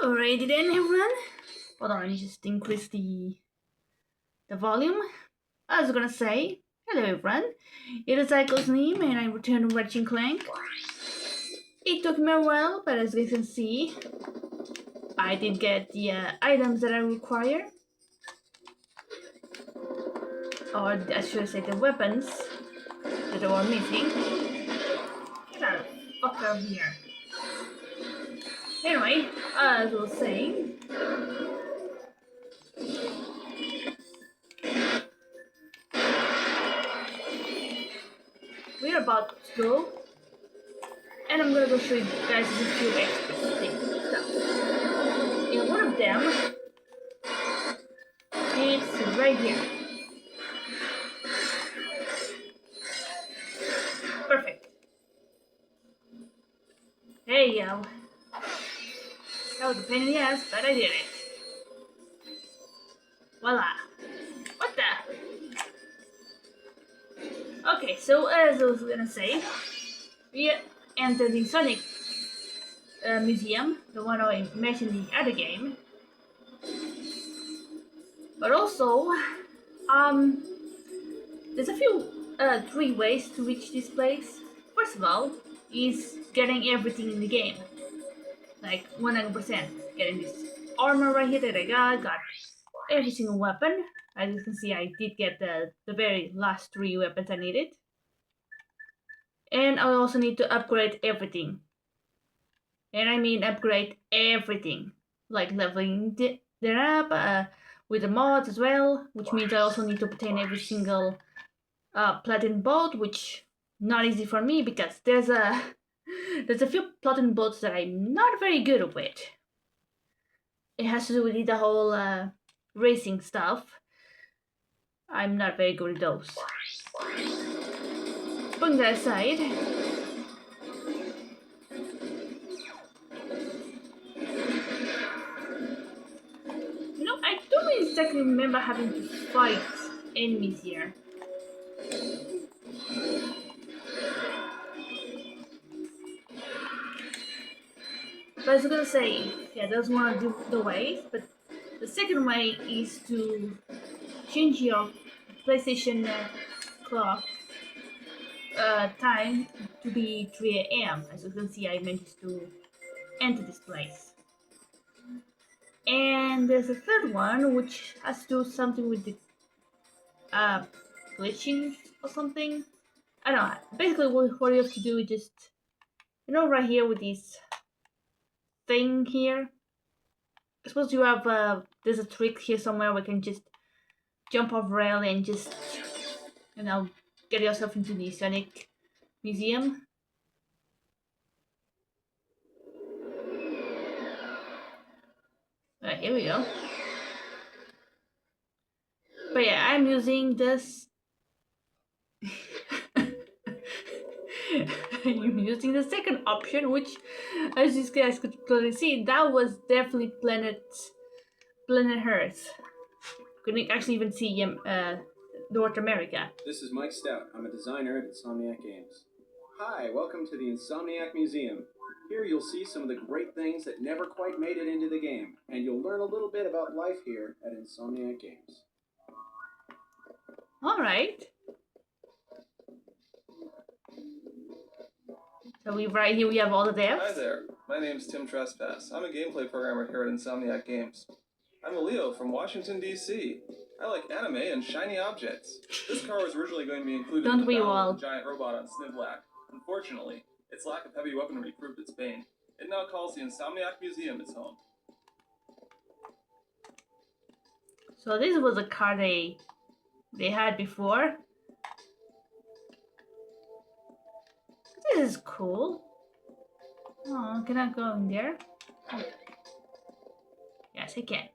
Alrighty then, everyone. Hold on, let me just increase the volume. I was gonna say, hello everyone. It is Cycle's name, and I returned to Ratchet Clank. It took me a while, but as you can see, I did get the items that I require. Or I should say the weapons that were missing. Get out of the fuck out of here. Anyway, as I was saying, we're about to go, and I'm gonna go show you guys a few extra stuff. And one of them is right here. Perfect. There you go. That was a pain in the ass, but I did it. Voila. What the? Okay, so as I was gonna say, we entered the Sonic Museum, the one I mentioned in the other game. But also, there's a few, three ways to reach this place. First of all, is getting everything in the game. Like 100% getting this armor right here that I got every single weapon. As you can see, I did get the very last 3 weapons I needed. And I also need to upgrade everything. And I mean upgrade everything. Like leveling them up with the mods as well. Which means I also need to obtain every single platinum boat. Which not easy for me because there's a few platinum boats that I'm not very good with. It has to do with the whole racing stuff. I'm not very good at those. Putting that aside, I don't exactly remember having to fight enemies here. But I was gonna say, yeah, that's one of the ways, but the second way is to change your PlayStation clock time to be 3 a.m. As you can see, I managed to enter this place. And there's a third one which has to do something with the glitching or something. I don't know. Basically, what you have to do is just, right here with this thing here. I suppose you have there's a trick here somewhere where you can just jump off rail and just get yourself into the Sonic Museum. Alright, here we go. But yeah, I'm using this. I'm using the second option, which, as you guys could clearly see, that was definitely Planet Earth. Couldn't actually even see North America. This is Mike Stout. I'm a designer at Insomniac Games. Hi, welcome to the Insomniac Museum. Here you'll see some of the great things that never quite made it into the game, and you'll learn a little bit about life here at Insomniac Games. Alright. So right here we have all the devs. Hi there, my name's Tim Trespass. I'm a gameplay programmer here at Insomniac Games. I'm a Leo from Washington, D.C. I like anime and shiny objects. This car was originally going to be included in the battle with the giant robot on Snivlac. Unfortunately, its lack of heavy weaponry proved its bane. It now calls the Insomniac Museum its home. So this was a car they had before. This is cool. Oh, can I go in there? Oh. Yes, I can.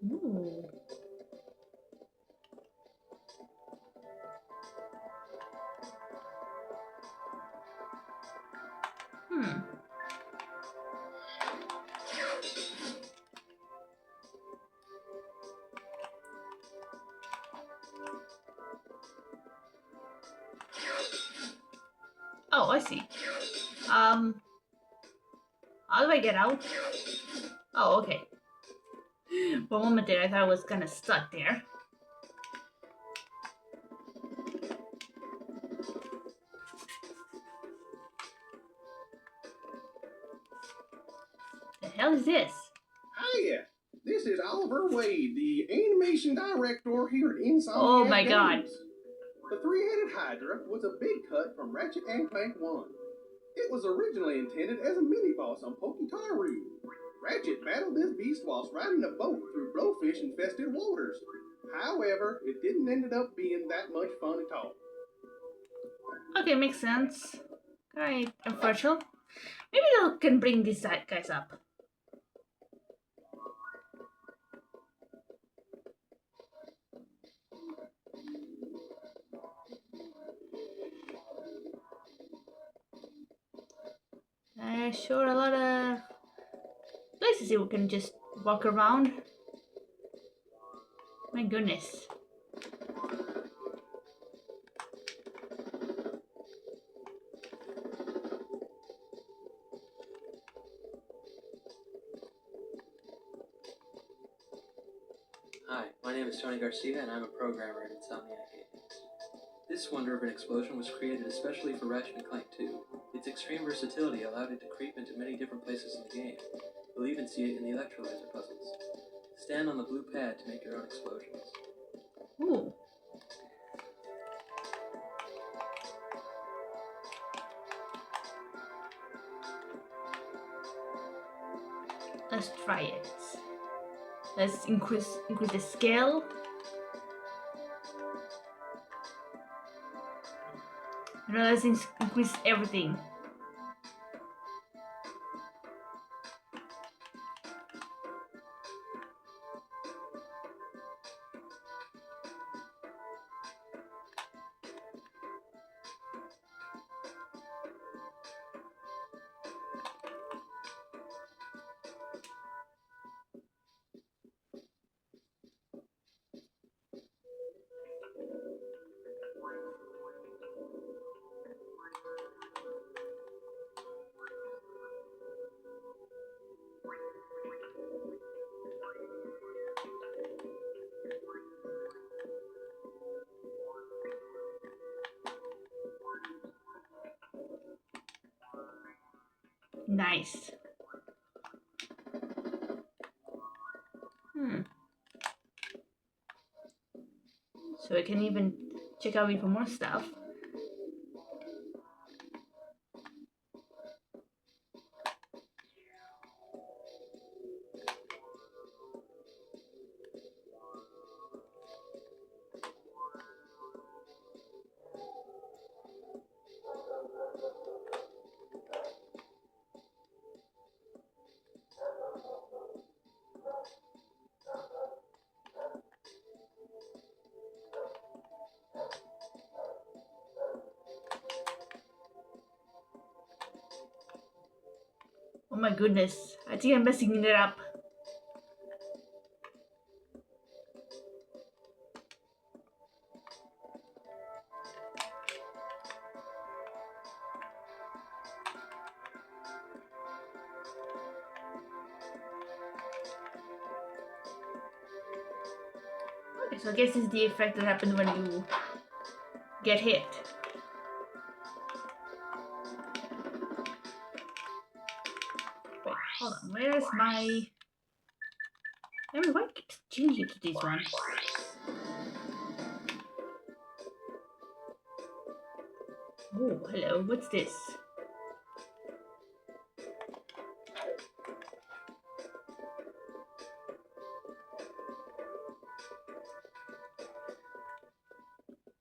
Ooh. Oh, I see. How do I get out? Oh, okay. For a moment there, I thought I was kind of stuck there. The hell is this? Hiya! This is Oliver Wade, the animation director here at Insomniac Oh my Games. god. The three-headed Hydra was a big cut from Ratchet and Clank 1. It was originally intended as a mini-boss on Poketaru. Ratchet battled this beast whilst riding a boat through blowfish-infested waters. However, it didn't end up being that much fun at all. Okay, makes sense. Alright, virtual. Maybe they can bring these guys up. Sure, a lot of places you can just walk around. My goodness. Hi, my name is Tony Garcia, and I'm a programmer at Insomniac Games. This wonder of an explosion was created especially for Ratchet and Clank 2. Its extreme versatility allowed it to creep into many different places in the game. You'll even see it in the electrolyzer puzzles. Stand on the blue pad to make your own explosions. Ooh. Let's try it. Let's increase the scale. No, let's increase everything. Nice. So I can even check out even more stuff. Oh my goodness, I think I'm messing it up. Okay, so I guess it's the effect that happens when you get hit. Wait, hold on, where's my... I mean, why keeps changing to this one? Oh, hello, what's this?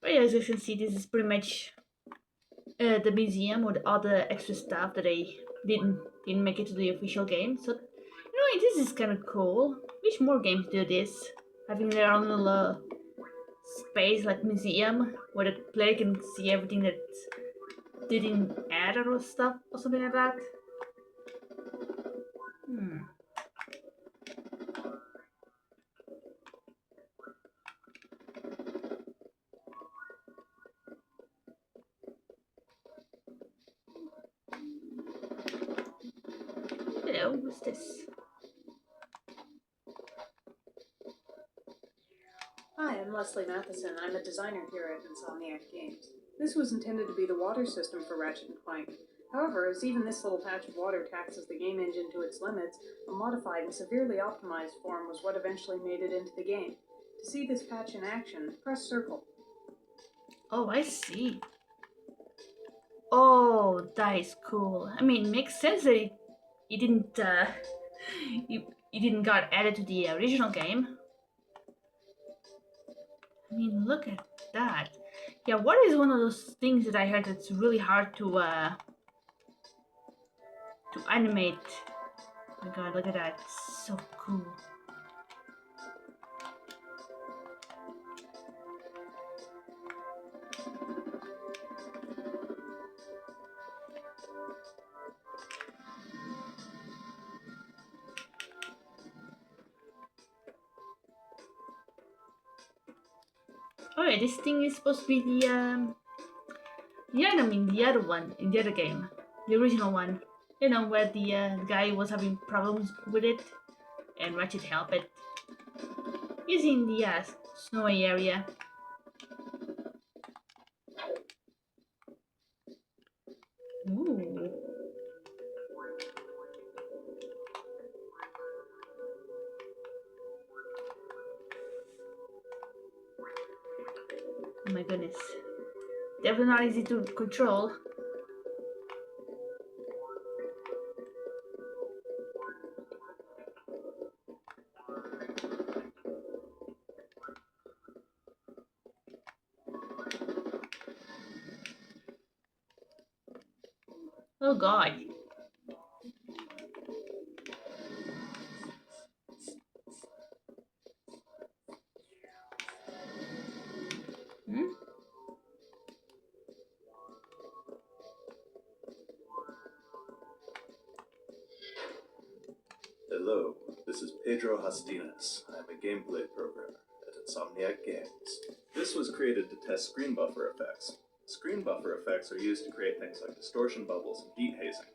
But yeah, as you can see, this is pretty much the museum with all the extra stuff that I didn't make it to the official game. So, this is kind of cool. Wish more games do this, having their own little space like museum where the player can see everything that they didn't add or stuff or something like that. Hello, who's this? Hi, I'm Leslie Matheson. I'm a designer here at Insomniac Games. This was intended to be the water system for Ratchet and Clank. However, as even this little patch of water taxes the game engine to its limits, a modified and severely optimized form was what eventually made it into the game. To see this patch in action, press circle. Oh, I see. Oh, that is cool. I mean, makes sense that it didn't it didn't got added to the original game. I mean, look at that. Yeah, what is one of those things that I heard that's really hard to animate? Oh my god, look at that. It's so cool. Oh yeah, this thing is supposed to be the enemy in the other one, in the other game. The original one. You know, where the guy was having problems with it and Ratchet helped it. He's in the snowy area. Ooh. Oh my goodness. Definitely not easy to control. Oh god. Hmm? Hello, this is Pedro Hastinas. I'm a gameplay programmer at Insomniac Games. This was created to test screen buffer effects. Screen buffer effects are used to create things like distortion bubbles and heat hazing.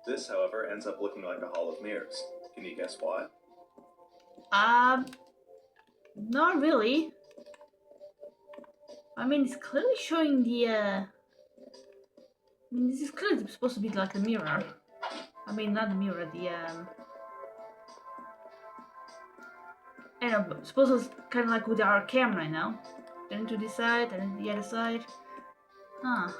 This, however, ends up looking like a hall of mirrors. Can you guess why? Not really. I mean, it's clearly showing the, I mean, this is clearly supposed to be like a mirror. I mean, not the mirror, the, I don't know, suppose it's kind of like with our camera now. Turn to this side, and the other side. Huh.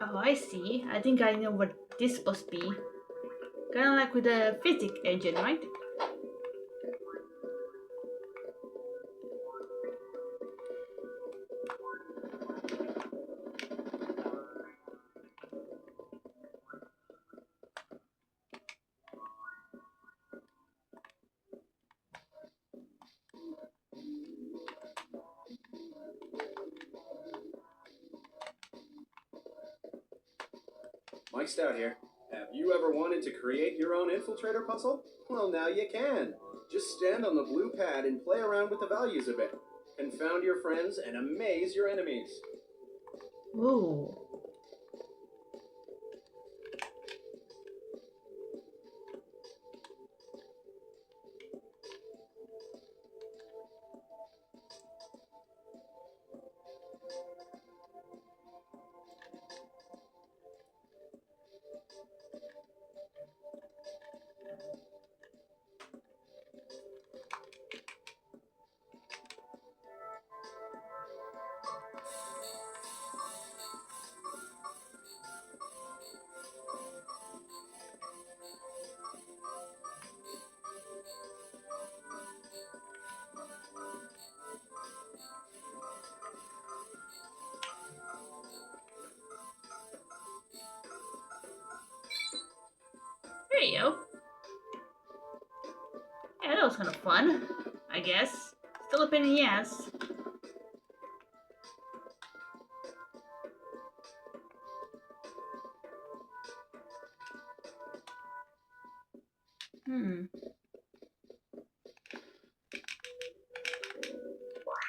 Oh, I see. I think I know what this supposed to be. Kind of like with the physics engine, right? Mike Stout here. Have you ever wanted to create your own infiltrator puzzle? Well, now you can. Just stand on the blue pad and play around with the values a bit. Confound your friends and amaze your enemies. Ooh. Heyo. Yeah, that was kind of fun, I guess. Still a pain in the ass.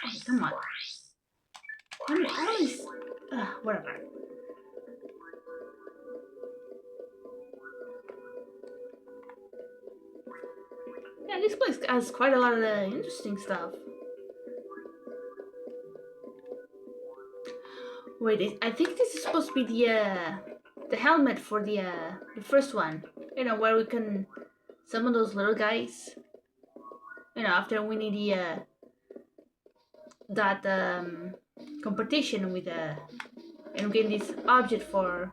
Hey, come on. Always... whatever. Yeah, this place has quite a lot of interesting stuff. Wait, I think this is supposed to be the helmet for the first one. You know, where we can summon those little guys. You know, after we need the that competition with and get this object for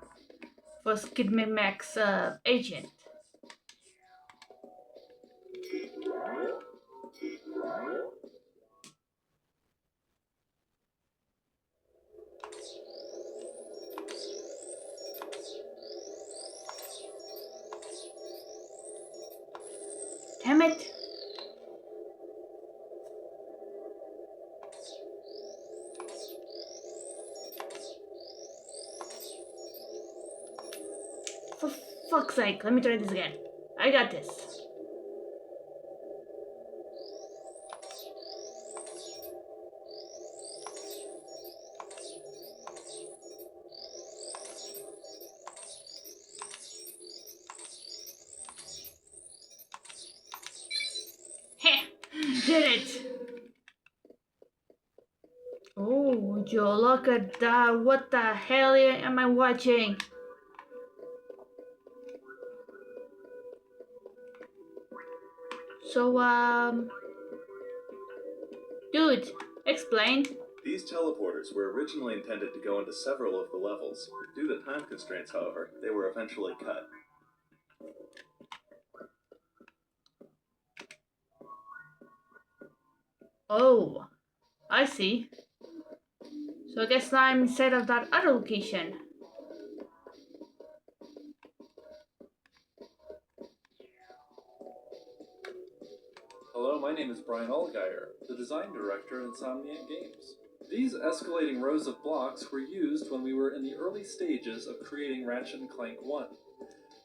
Skid Max agent. Damn it! For fuck's sake, let me try this again. I got this. Heh! Did it! Oh, Joe, look at that. What the hell am I watching? So, dude, explain. These teleporters were originally intended to go into several of the levels. Due to time constraints, however, they were eventually cut. Oh, I see. So I guess now I'm instead of that other location. Hello, my name is Brian Allgeier, the design director at Insomniac Games. These escalating rows of blocks were used when we were in the early stages of creating Ratchet and Clank 1.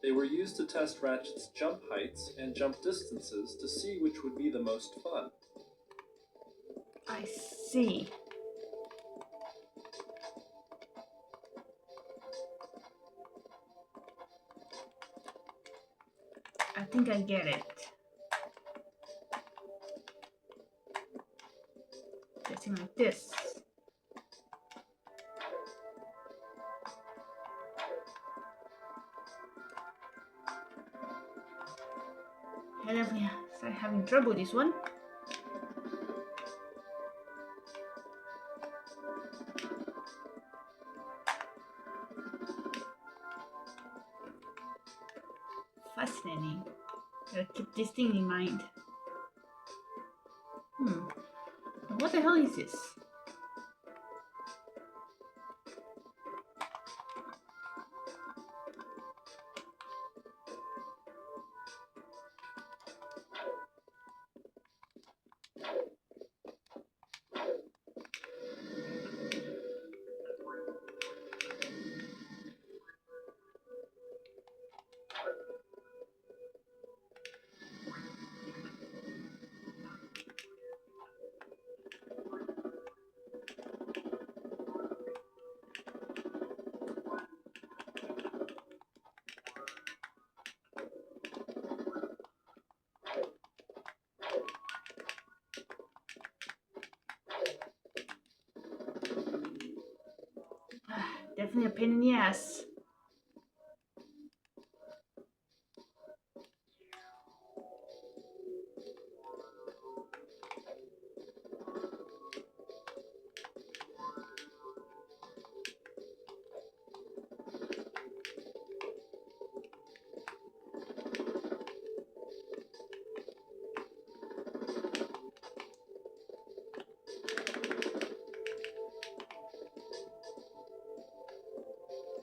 They were used to test Ratchet's jump heights and jump distances to see which would be the most fun. I see. I think I get it. Getting like this. I definitely start having trouble with this one. Fascinating. Gotta keep this thing in mind. What the hell is this? Definitely a pain in the ass.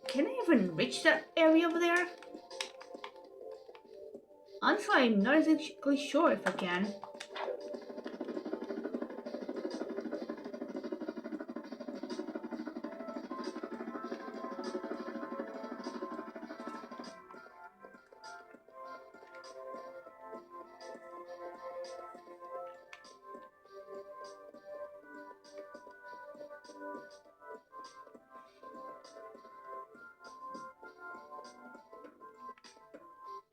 Can I even reach that area over there? Honestly, I'm not exactly sure if I can.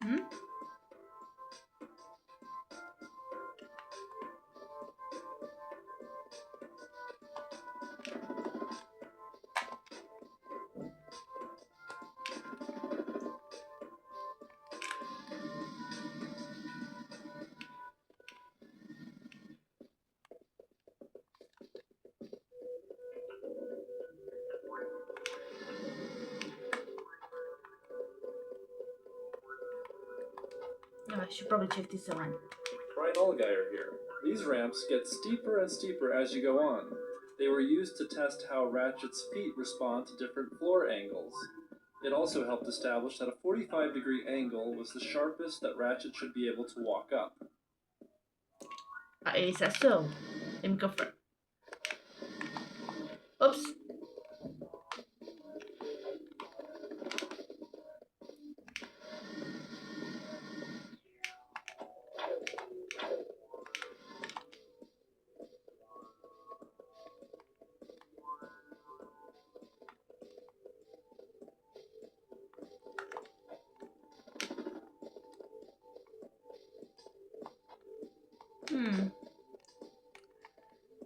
Hmm? Oh, I should probably check this one. Rhinola Geyer here. These ramps get steeper and steeper as you go on. They were used to test how Ratchet's feet respond to different floor angles. It also helped establish that a 45-degree angle was the sharpest that Ratchet should be able to walk up. Is that so? Let me confirm. Oops.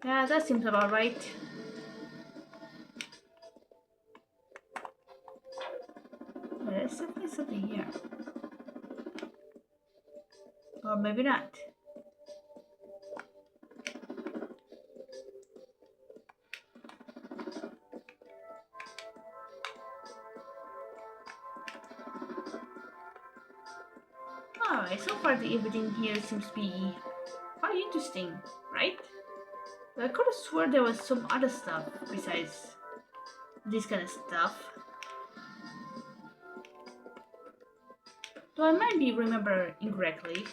Yeah, that seems about right. Oh, there's definitely something here. Or maybe not. Alright, so far everything here seems to be quite interesting, right? But I could have swore there was some other stuff besides this kind of stuff. Though I might be remember incorrectly.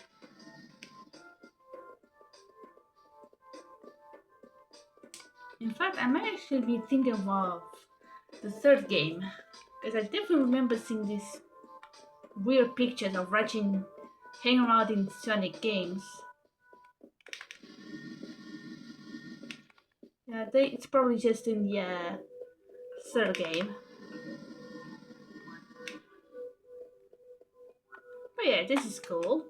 In fact, I might actually be thinking of the third game. Because I definitely remember seeing these weird pictures of Ratchet hanging around in Sonic games. Yeah, it's probably just in the third game. But yeah, this is cool.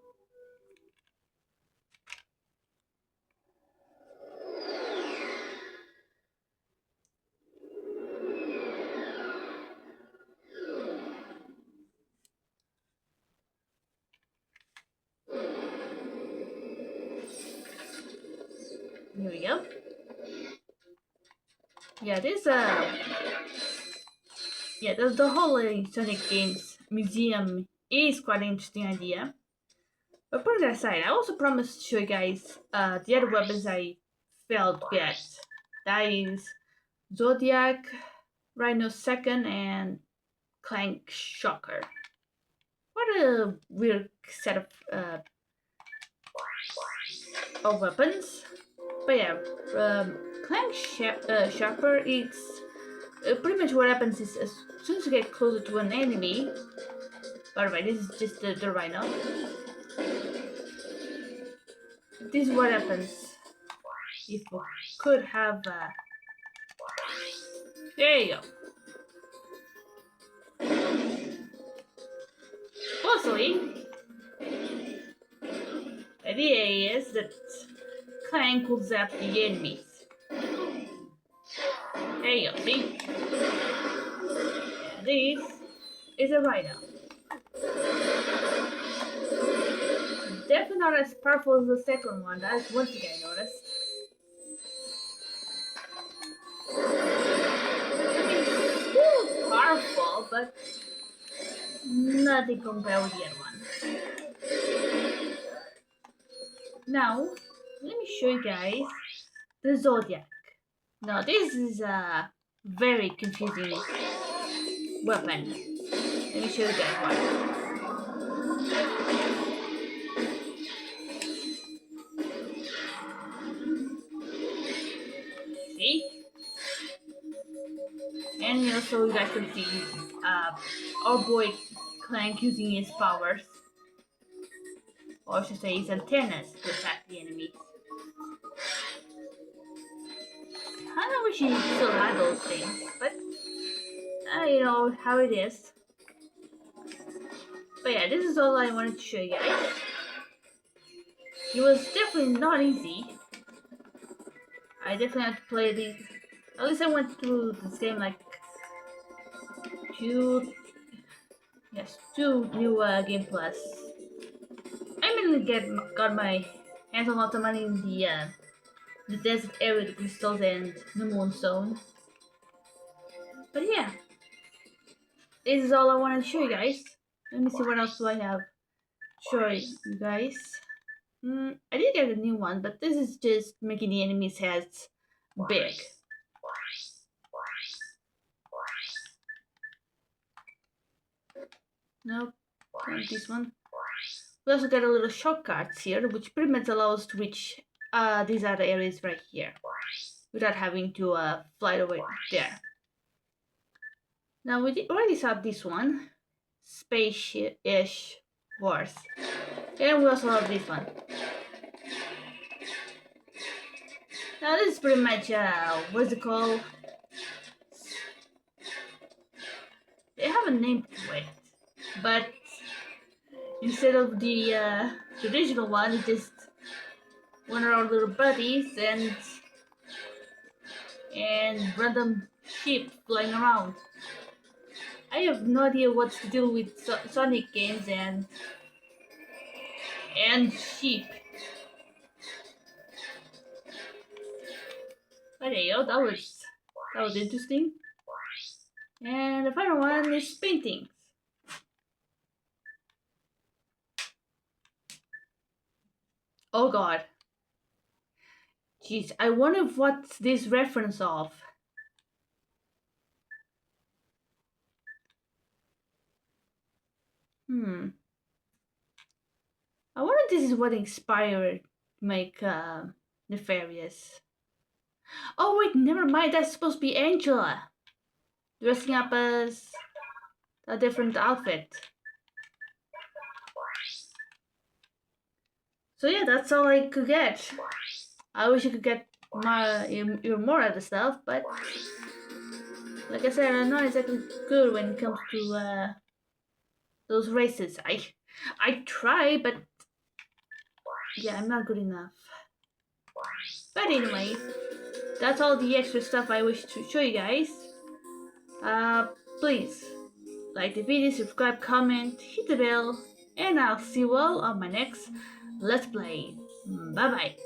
Here we go. Yeah, this yeah, the whole Sonic Games museum is quite an interesting idea. But put that aside, I also promised to show you guys the other weapons I failed to get. That is Zodiac, Rhino Second, and Clank Shocker. What a weird set of weapons. But yeah, Clank Shocker is pretty much what happens is as soon as you get closer to an enemy. By the way, this is just the Rhino. This is what happens if we could have. There you go. Supposedly, the idea is that Clank will zap the enemies. There you go, see? And this is a Rhino. Definitely not as powerful as the second one, that's one thing I noticed. Still powerful, but nothing compared with the other one. Now, let me show you guys the Zodiac. Now, this is a very confusing weapon. Let me show you guys why. so you guys can see our boy Clank using his powers, or I should say his antennas, to attack the enemies. I wish he still had those things, but you know how it is. But yeah, this is all I wanted to show you guys. It was definitely not easy. I definitely had to play these. At least I went through this game like two new Game Plus. I mainly got my hands on lots of money in the desert area, the crystals and the moonstone. But yeah, this is all I wanted to show you guys. Let me see what else do I have to show you guys. I did get a new one, but this is just making the enemies' heads big. Nope, not this one. We also got a little shortcuts here, which pretty much allow us to reach these other areas right here, without having to fly away there. Now we already saw this one, Space-ish Wars, and we also have this one. Now this is pretty much what's it called? They have a name to it, but instead of the traditional one, it's just one of our little buddies and random sheep flying around. I have no idea what's to do with Sonic games and sheep. But there you go, that was interesting. And the final one is paintings. Oh god. Jeez, I wonder what's this reference of. I wonder if this is what inspired make Nefarious. Oh wait, never mind, that's supposed to be Angela. Dressing up as a different outfit. So yeah, that's all I could get. I wish I could get even more other stuff, but like I said, I'm not exactly good when it comes to those races. I try, but yeah, I'm not good enough. But anyway, that's all the extra stuff I wish to show you guys. Please like the video, subscribe, comment, hit the bell, and I'll see you all on my next Let's Play. Bye bye.